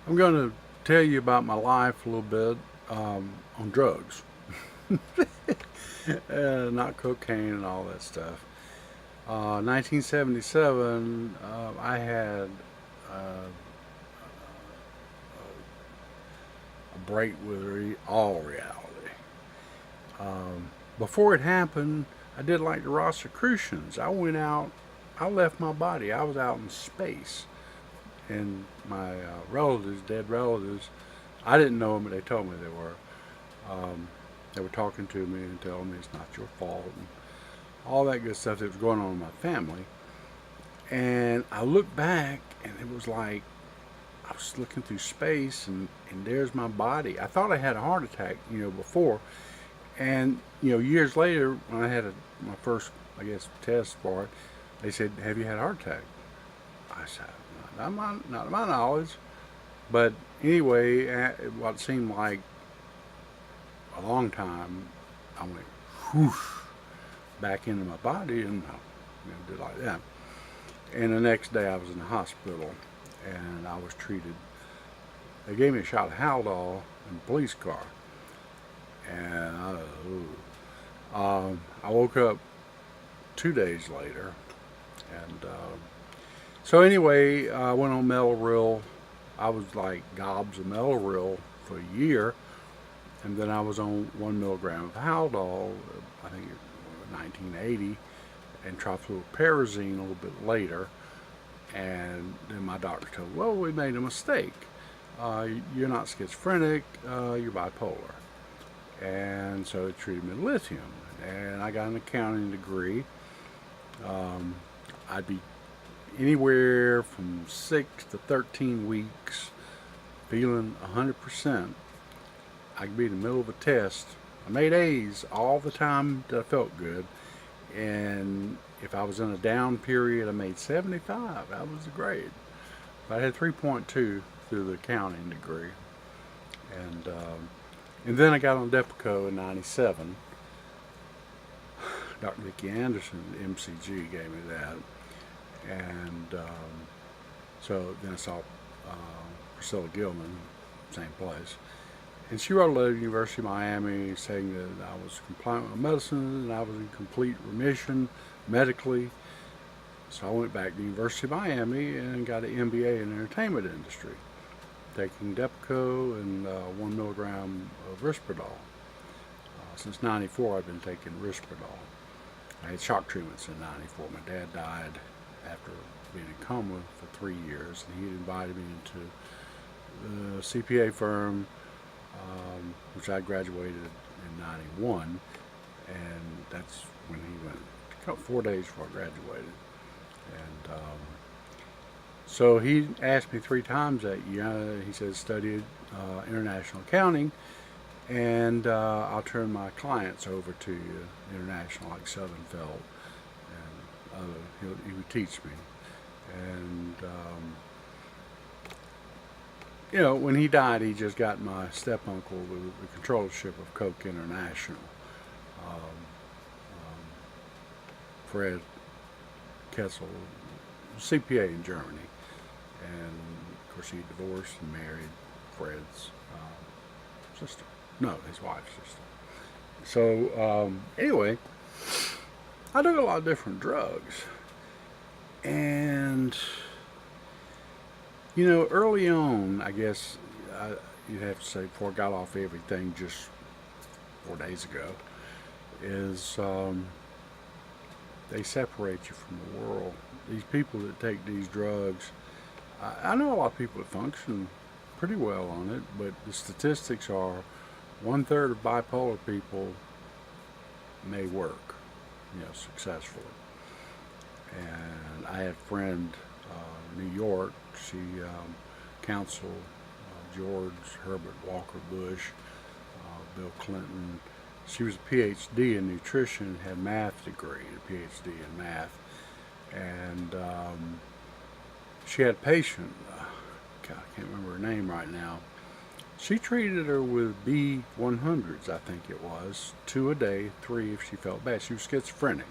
I'm going to tell you about my life a little bit on drugs, not cocaine and all that stuff. 1977, I had uh, a break with all reality. Um, Before it happened, I did like the Rosicrucians. I went out, I left my body. I was out in space. And my relatives, dead relatives, I didn't know them, but they told me they were. Um, they were talking to me and telling me it's not your fault and all that good stuff that was going on in my family. And I looked back and it was like I was looking through space and there's my body. I thought I had a heart attack, before. And, years later, when I had my first, I guess, test for it, they said, "Have you had a heart attack?" I said, not to my knowledge. But anyway, what seemed like a long time, I went whoosh back into my body and did like that. And the next day I was in the hospital and I was treated. They gave me a shot of Haldol in the police car. And I woke up 2 days later. And so anyway, I went on Meloril. I was like gobs of Meloril for a year. And then I was on 1 milligram of Haldol, I think it was 1980, and trifluoperazine a little bit later. And then my doctor told me, "Well, we made a mistake. You're not schizophrenic, you're bipolar." And so it treated me with lithium. And I got an accounting degree. Um, I'd be anywhere from 6 to 13 weeks feeling 100%. I could be in the middle of a test. I made A's all the time that I felt good. And if I was in a down period, I made 75. That was the grade. But I had 3.2 through the accounting degree. And and then I got on Depakote in 97. Dr. Vicki Anderson, MCG, gave me that. And so then I saw Priscilla Gilman, same place. And she wrote a letter to the University of Miami saying that I was compliant with medicine and I was in complete remission medically. So I went back to the University of Miami and got an MBA in entertainment industry, taking Depakote and 1 milligram of Risperdal. Since '94, I've been taking Risperdal. I had shock treatments in '94. My dad died after being in coma for 3 years, and he had invited me into the CPA firm, which I graduated in '91, and that's when he went. 4 days before I graduated, and so he asked me 3 times that year. He said, "Study international accounting, and I'll turn my clients over to you, international, like Southern Felt, and he would teach me." And when he died, he just got my step uncle the controllership of Coke International, um, um, Fred Kessel, CPA in Germany, and of course he divorced and married Fred's sister. No, his wife's sister. So anyway, I took a lot of different drugs, and early on, I guess you'd have to say before I got off everything just 4 days ago, is they separate you from the world. These people that take these drugs, I know a lot of people that function pretty well on it, but the statistics are 1/3 of bipolar people may work, successfully. And I had a friend in New York. She counseled George Herbert Walker Bush, Bill Clinton. She was a PhD in nutrition, had a math degree, a PhD in math, and she had a patient. God, I can't remember her name right now. She treated her with B100s, I think it was, 2 a day, 3 if she felt bad. She was schizophrenic.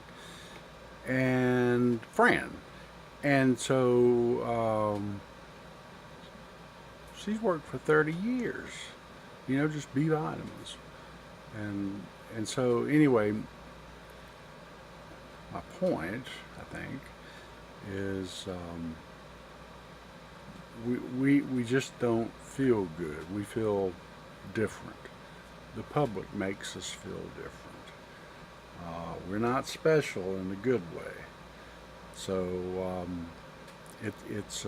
And Fran. And so she's worked for 30 years. You know, just B vitamins. And so anyway, my point, I think, is we just don't feel good. We feel different. The public makes us feel different. We're not special in a good way. So it's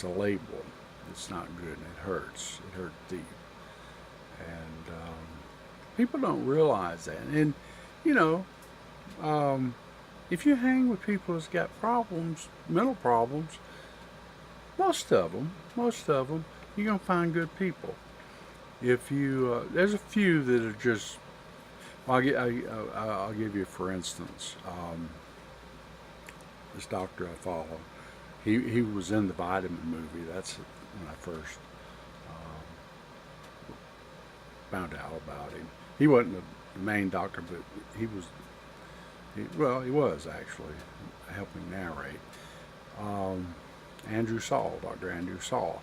a label. It's not good. It hurts. It hurts deep. And people don't realize that. And you know, if you hang with people that's got problems, mental problems, most of them, you're gonna find good people. If you, there's a few that are just. I'll give you, for instance, this doctor I follow. He was in the Vitamin movie. That's when I first found out about him. He wasn't the main doctor, but he was. He was actually helping narrate. Andrew Saul, Dr. Andrew Saul.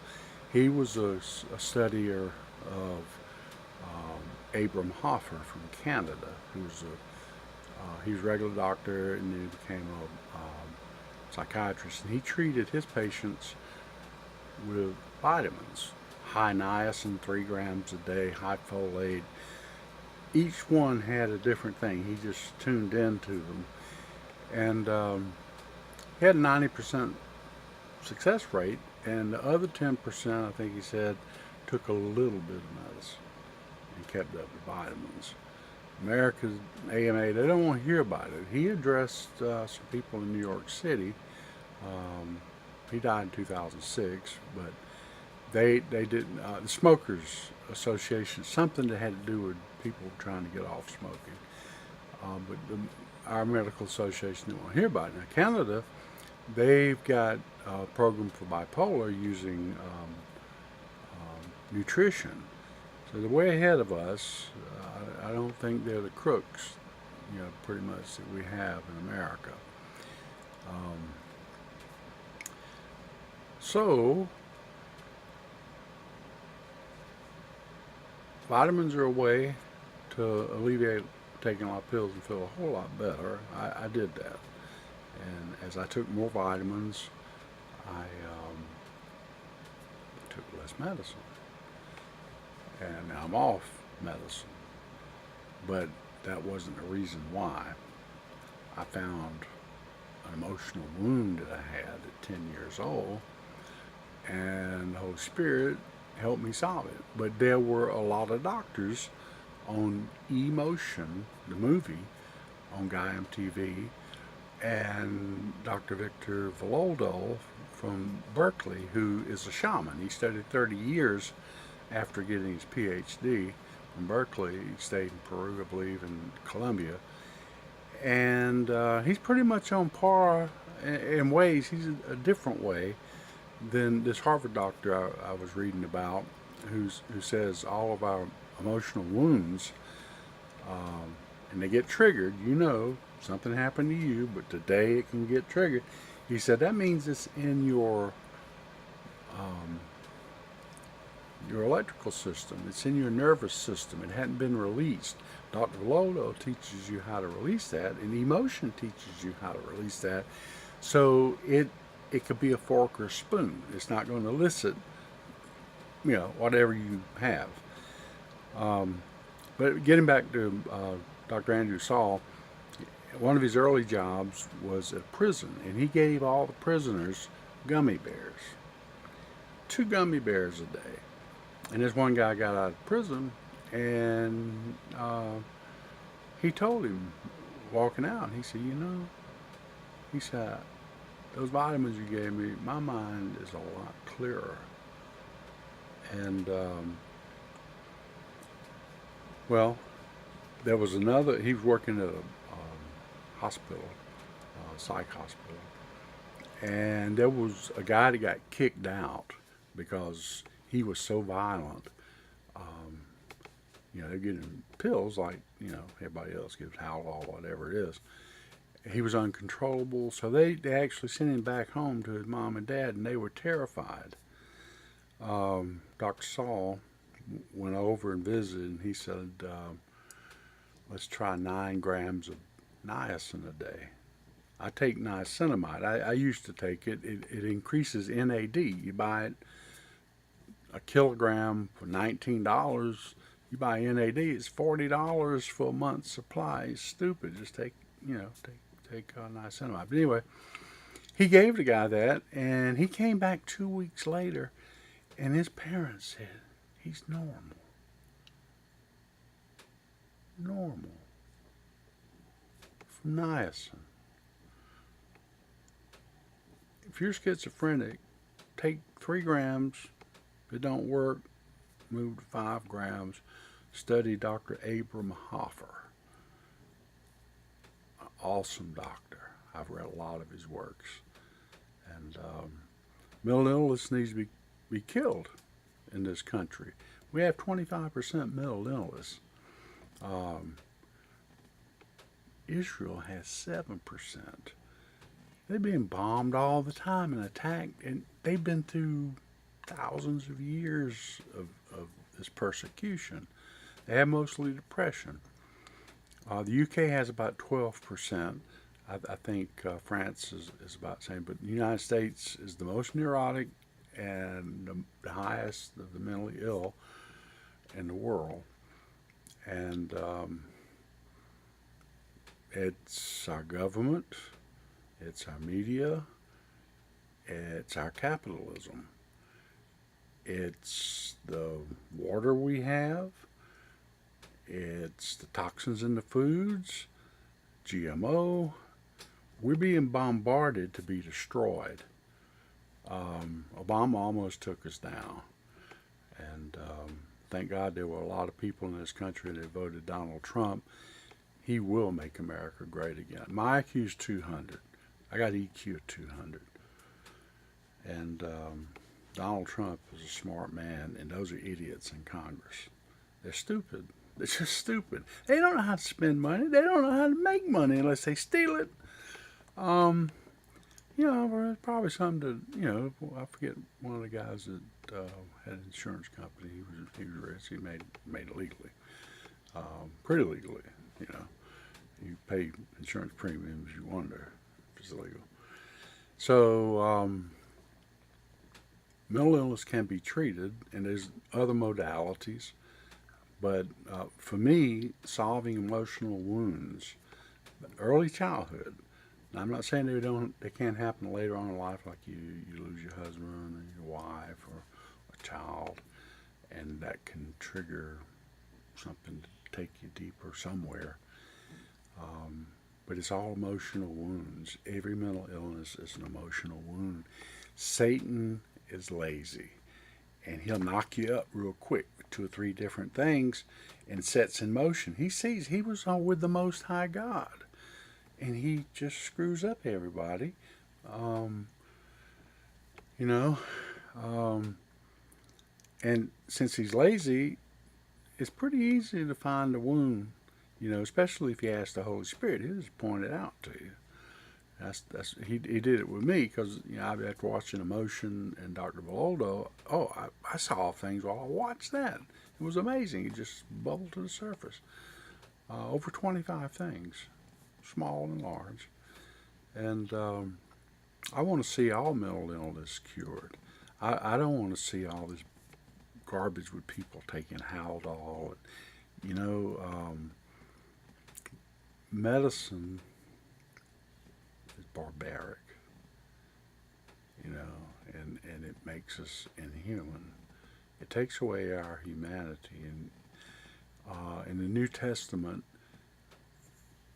He was a studier of Abram Hoffer from Canada, who's he was a regular doctor, and then he became a psychiatrist, and he treated his patients with vitamins, high niacin, 3 grams a day, high folate. Each one had a different thing. He just tuned into them, and he had a 90% success rate, and the other 10%, I think he said, took a little bit of medicine and kept up the vitamins. America's AMA, they don't want to hear about it. He addressed some people in New York City. He died in 2006, but they didn't, the Smokers Association, something that had to do with people trying to get off smoking. But our medical association didn't want to hear about it. Now, Canada, they've got a program for bipolar using nutrition. So they're way ahead of us. I don't think they're the crooks, you know, pretty much that we have in America. So vitamins are a way to alleviate taking a lot of pills and feel a whole lot better. I did that. And as I took more vitamins, I took less medicine. And now I'm off medicine. But that wasn't the reason why. I found an emotional wound that I had at 10 years old, and the Holy Spirit helped me solve it. But there were a lot of doctors on Emotion, the movie, on Guy MTV, and Dr. Victor Vololdo from Berkeley, who is a shaman. He studied 30 years after getting his PhD from Berkeley. He stayed in Peru, I believe, and Colombia. And he's pretty much on par in ways. He's a different way than this Harvard doctor I was reading about, who says all of our emotional wounds, and they get triggered, you know, something happened to you, but today it can get triggered. He said that means it's in your electrical system. It's in your nervous system. It hadn't been released. Dr. Vololdo teaches you how to release that, and Emotion teaches you how to release that. So it could be a fork or a spoon. It's not going to elicit, you know, whatever you have. But getting back to Dr. Andrew Saul, one of his early jobs was at prison, and he gave all the prisoners gummy bears. 2 gummy bears a day. And this one guy got out of prison, and he told him, walking out, he said, you know, he said, those vitamins you gave me, my mind is a lot clearer. And, well, there was another, he was working at a hospital, psych hospital, and there was a guy that got kicked out because he was so violent. You know, they're getting pills like, you know, everybody else gives Haldol, whatever it is. He was uncontrollable, so they actually sent him back home to his mom and dad, and they were terrified. Dr. Saul went over and visited, and he said, let's try 9 grams of niacin a day. I take niacinamide. I used to take it. It increases NAD. You buy it a kilogram for $19. You buy NAD, it's $40 for a month's supply. It's stupid. Just take niacinamide. But anyway, he gave the guy that, and he came back 2 weeks later, and his parents said he's normal. Normal. From niacin. If you're schizophrenic, take 3 grams. If it don't work, move to 5 grams. Study Dr. Abram Hoffer. An awesome doctor. I've read a lot of his works. And mental illness needs to be killed in this country. We have 25% mental illness. Israel has 7%. They're being bombed all the time and attacked, and they've been through thousands of years of this persecution. They have mostly depression. The UK has about 12%. I think France is about the same, but the United States is the most neurotic and the highest of the mentally ill in the world. And it's our government, it's our media, it's our capitalism, it's the water we have, it's the toxins in the foods, GMO. We're being bombarded to be destroyed. Obama almost took us down. And thank God there were a lot of people in this country that voted Donald Trump. He will make America great again. My IQ is 200. I got EQ of 200. And Donald Trump is a smart man, and those are idiots in Congress. They're stupid. They're just stupid. They don't know how to spend money. They don't know how to make money unless they steal it. There's probably something to, I forget one of the guys that had an insurance company. He was rich. He made it legally, pretty legally. You pay insurance premiums. You wonder if it's legal. So mental illness can be treated, and there's other modalities. But for me, solving emotional wounds, early childhood. Now, I'm not saying they can't happen later on in life, like you lose your husband or your wife or a child, and that can trigger something to take you deeper somewhere. But it's all emotional wounds. Every mental illness is an emotional wound. Satan is lazy, and he'll knock you up real quick with 2 or 3 different things and sets in motion. He sees he was with the Most High God, and he just screws up everybody. And since he's lazy, it's pretty easy to find a wound, especially if you ask the Holy Spirit. He'll just point it out to you. He did it with me because after watching Emotion and Dr. Bololdo, I saw things while I watched that. It was amazing. It just bubbled to the surface. Over 25 things, small and large, and I want to see all mental illness cured. I don't want to see all this garbage with people taking Haldol. Medicine is barbaric, and it makes us inhuman. It takes away our humanity. And in the New Testament,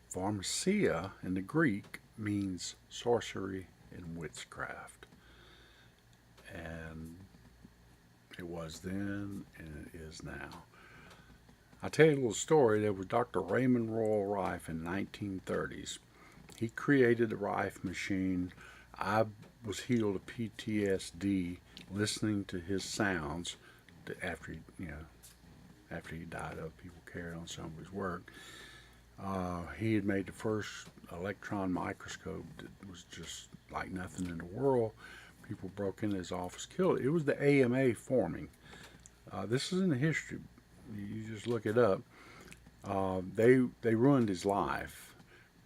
pharmacia in the Greek means sorcery and witchcraft. And it was then, and it is now. I'll tell you a little story. There was Dr. Raymond Royal Rife in the 1930s. He created the Rife machine. I was healed of PTSD listening to his sounds after he died. Other people carried on some of his work. He had made the first electron microscope that was just like nothing in the world. people broke into his office, killed it. It was the AMA forming. This is in the history. You just look it up. They ruined his life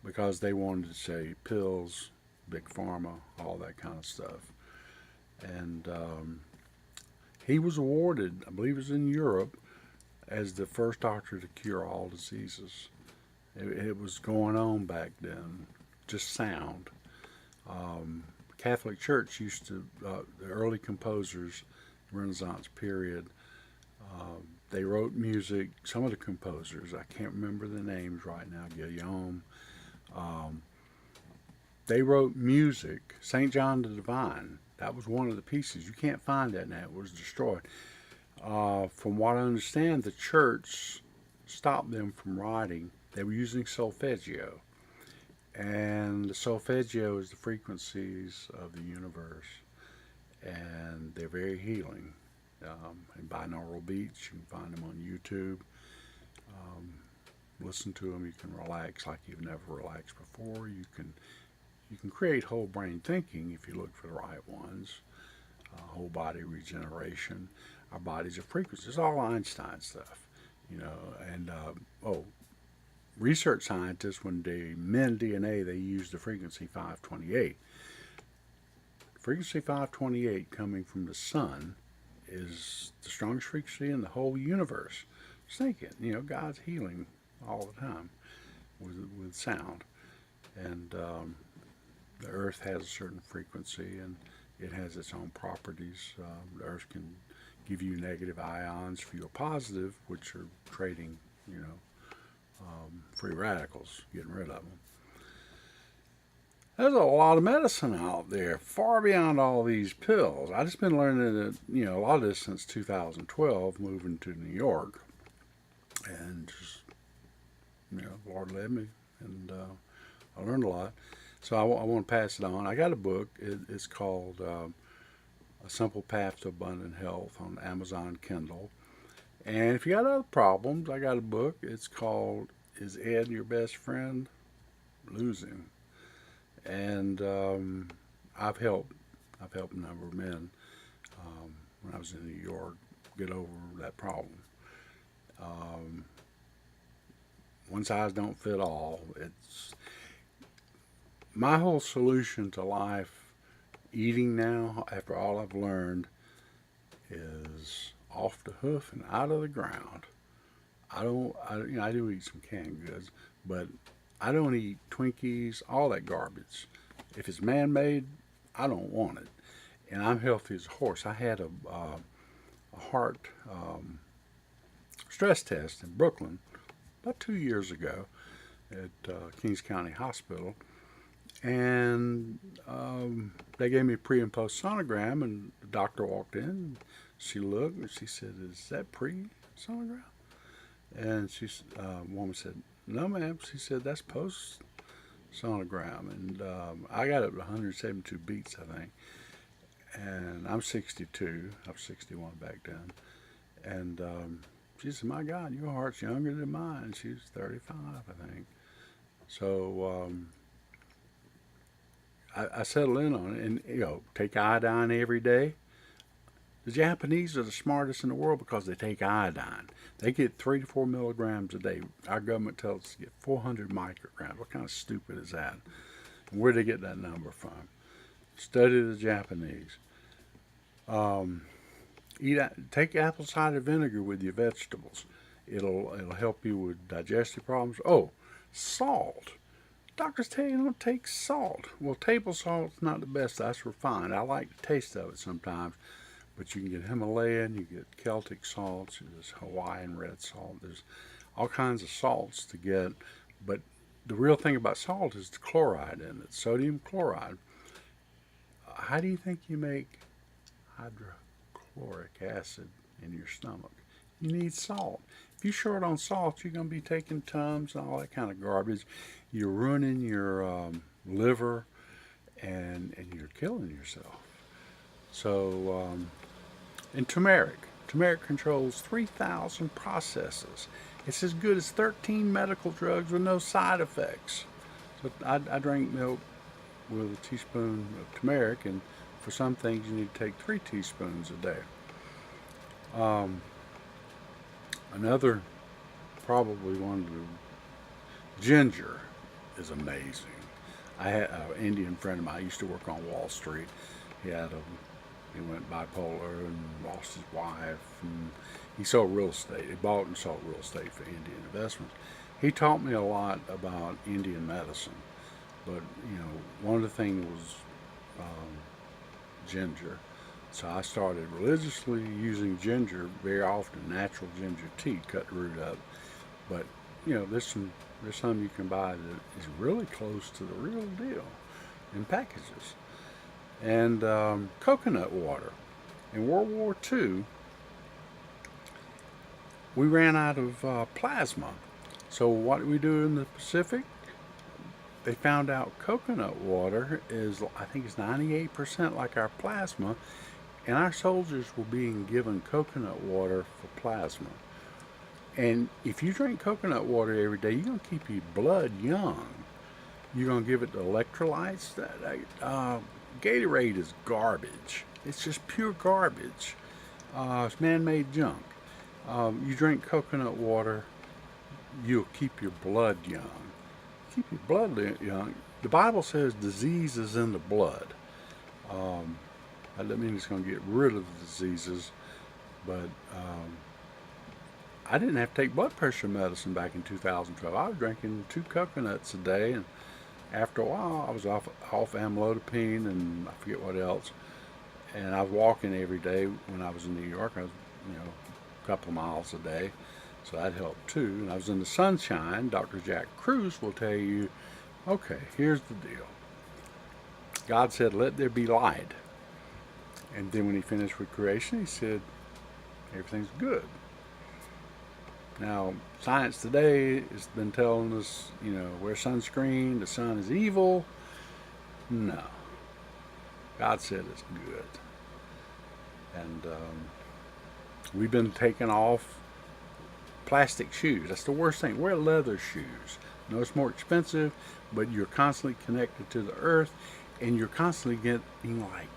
because they wanted to say pills, big pharma, all that kind of stuff. And he was awarded, I believe it was in Europe, as the first doctor to cure all diseases. It was going on back then, just sound. Catholic Church used to, the early composers, Renaissance period, they wrote music. Some of the composers, I can't remember the names right now, Guillaume, they wrote music. St. John the Divine, that was one of the pieces. You can't find that now. It was destroyed. From what I understand, the church stopped them from writing. They were using solfeggio. And the solfeggio is the frequencies of the universe. And they're very healing. And binaural beats, you can find them on YouTube. Listen to them. You can relax like you've never relaxed before. You can create whole brain thinking if you look for the right ones. Whole body regeneration. Our bodies are frequencies. It's all Einstein stuff, you know. And research scientists, when they mend DNA, they use the frequency 528. Frequency 528 coming from the sun is the strongest frequency in the whole universe. Just think it, you know, God's healing all the time with sound. And the earth has a certain frequency and it has its own properties. The earth can give you negative ions for your positive, which are trading, you know, free radicals, getting rid of them. There's a lot of medicine out there, far beyond all these pills. I've just been learning that, you know, a lot of this since 2012, moving to New York. And just, you know, the Lord led me, and I learned a lot. So I want to pass it on. I got a book. It's called A Simple Path to Abundant Health on Amazon Kindle. And if you got other problems, I got a book. It's called Is Ed Your Best Friend? Lose Him. And I've helped a number of men when I was in New York get over that problem. One size don't fit all. It's my whole solution to life. Eating now, after all I've learned, is off the hoof and out of the ground. I do eat some canned goods, but I don't eat Twinkies, all that garbage. If it's man-made, I don't want it. And I'm healthy as a horse. I had a heart stress test in Brooklyn about 2 years ago at Kings County Hospital. And they gave me a pre and post sonogram, and the doctor walked in. She looked and she said, "Is that pre-sonogram?" And woman said, "No, ma'am." She said, "That's post-sonogram." And I got it at 172 beats, I think. And I'm 62. I was 61 back then. And she said, "My God, your heart's younger than mine." She was 35, I think. So I settled in on it, and, you know, take iodine every day. The Japanese are the smartest in the world because they take iodine. They get 3 to 4 milligrams a day. Our government tells us to get 400 micrograms. What kind of stupid is that? And where do they get that number from? Study the Japanese. Take apple cider vinegar with your vegetables. It'll help you with digestive problems. Oh, salt. Doctors tell you don't take salt. Well, table salt's not the best. That's refined. I like the taste of it sometimes. But you can get Himalayan, you get Celtic salts, there's Hawaiian red salt. There's all kinds of salts to get. But the real thing about salt is the chloride in it, sodium chloride. How do you think you make hydrochloric acid in your stomach? You need salt. If you're short on salt, you're going to be taking Tums and all that kind of garbage. You're ruining your liver, and you're killing yourself. So, and turmeric. Turmeric controls 3,000 processes. It's as good as 13 medical drugs with no side effects. So I drink milk with a teaspoon of turmeric, and for some things you need to take 3 teaspoons a day. Another, probably one of the, ginger is amazing. I had an Indian friend of mine. I used to work on Wall Street. He went bipolar and lost his wife, and he sold real estate. He bought and sold real estate for Indian investments. He taught me a lot about Indian medicine, but one of the things was ginger. So I started religiously using ginger very often, natural ginger tea, cut the root up. But there's some you can buy that is really close to the real deal in packages. And coconut water. In World War II, we ran out of plasma. So what did we do in the Pacific? They found out coconut water is, I think it's 98% like our plasma, and our soldiers were being given coconut water for plasma. And if you drink coconut water every day, you're going to keep your blood young. You're going to give it the electrolytes. Gatorade is garbage. It's just pure garbage. It's man-made junk. You drink coconut water, you'll keep your blood young. Keep your blood young. The Bible says disease is in the blood. That doesn't mean it's going to get rid of the diseases, but I didn't have to take blood pressure medicine back in 2012. I was drinking 2 coconuts a day, and after a while I was off amlodipine and I forget what else, and I was walking every day when I was in New York. I was a couple of miles a day, so that helped too. And I was in the sunshine. Dr. Jack Kruse will tell you, okay, here's the deal. God said, let there be light. And then when he finished with creation, he said, everything's good. Now, science today has been telling us, wear sunscreen, the sun is evil. No. God said it's good. And we've been taking off plastic shoes. That's the worst thing. Wear leather shoes. I know it's more expensive, but you're constantly connected to the earth, and you're constantly getting like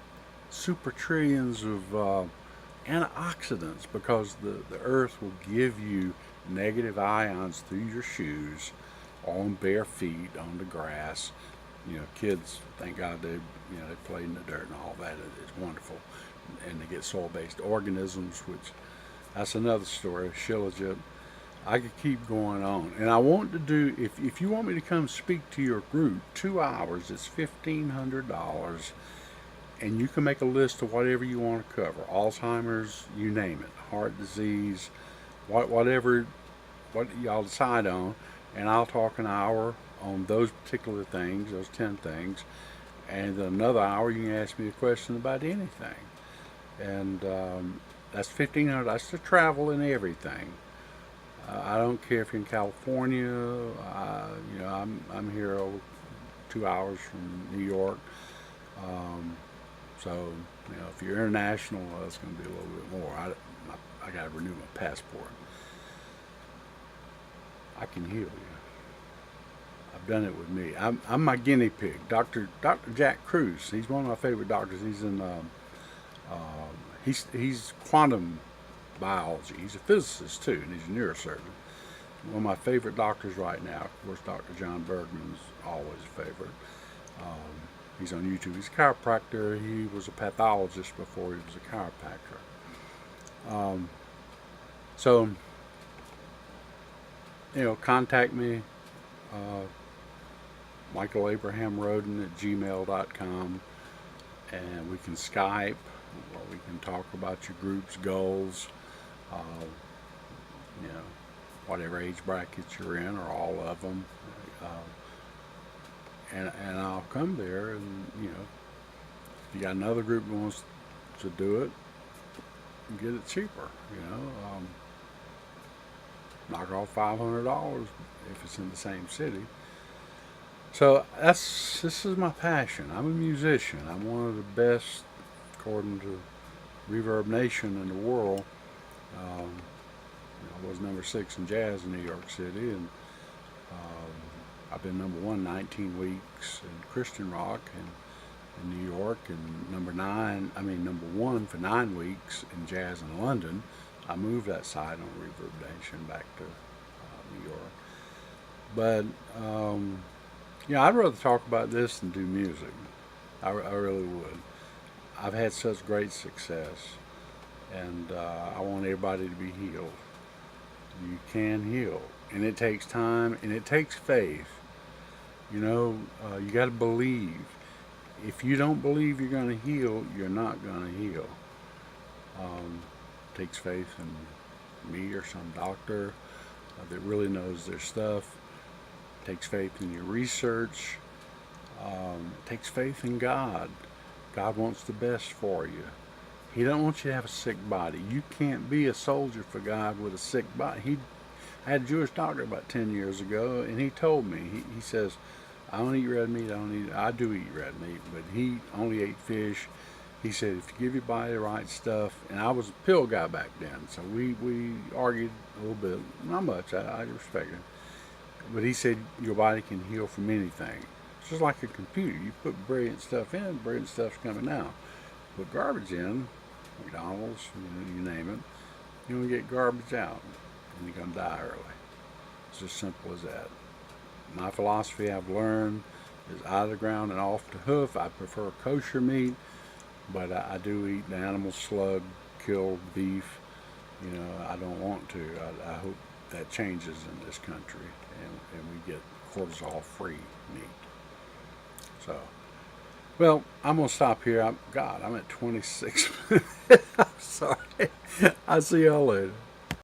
super trillions of antioxidants, because the earth will give you negative ions through your shoes, on bare feet, on the grass. Kids, thank God they play in the dirt and all that. It's wonderful. And they get soil-based organisms, which that's another story, Shilajit. I could keep going on. And I want to do, if you want me to come speak to your group, 2 hours, it's $1,500. And you can make a list of whatever you want to cover. Alzheimer's, you name it, heart disease, whatever y'all decide on. And I'll talk an hour on those particular things, those 10 things. And then another hour you can ask me a question about anything. And that's $1,500. That's the travel and everything. I don't care if you're in California. I'm here over 2 hours from New York. So if you're international, it's going to be a little bit more. I got to renew my passport. I can heal you. I've done it with me. I'm my guinea pig. Dr. Jack Kruse. He's one of my favorite doctors. He's in he's quantum biology. He's a physicist too, and he's a neurosurgeon. One of my favorite doctors right now. Of course, Dr. John Bergman's always a favorite. He's on YouTube. He's a chiropractor. He was a pathologist before he was a chiropractor. So, contact me, michaelabrahamroden@gmail.com, and we can Skype, or we can talk about your group's goals, whatever age brackets you're in, or all of them. And I'll come there, and if you got another group that wants to do it, get it cheaper. Knock off $500 if it's in the same city. So this is my passion. I'm a musician. I'm one of the best, according to Reverb Nation, in the world. I was number 6 in jazz in New York City, and I've been number 1 19 weeks in Christian rock, and in New York, and number one for 9 weeks in jazz in London. I moved that side on Reverb Nation back to New York. But I'd rather talk about this than do music. I really would. I've had such great success, and I want everybody to be healed. You can heal, and it takes time, and it takes faith. You got to believe. If you don't believe you're going to heal, you're not going to heal. Takes faith in me or some doctor that really knows their stuff. Takes faith in your research. Takes faith in God. God wants the best for you. He don't want you to have a sick body. You can't be a soldier for God with a sick body. I had a Jewish doctor about 10 years ago, and he told me, he says, I don't eat red meat, I do eat red meat, but he only ate fish. He said, if you give your body the right stuff, and I was a pill guy back then, so we argued a little bit, not much, I respect it. But he said, your body can heal from anything. It's just like a computer. You put brilliant stuff in, brilliant stuff's coming out. Put garbage in, McDonald's, you name it, you're going to get garbage out, and you're going to die early. It's as simple as that. My philosophy I've learned is out of the ground and off the hoof. I prefer kosher meat, but I do eat the animal slug, killed beef. I don't want to. I hope that changes in this country, and we get cortisol-free meat. So, well, I'm going to stop here. I'm at 26 minutes. I'm sorry. I'll see y'all later.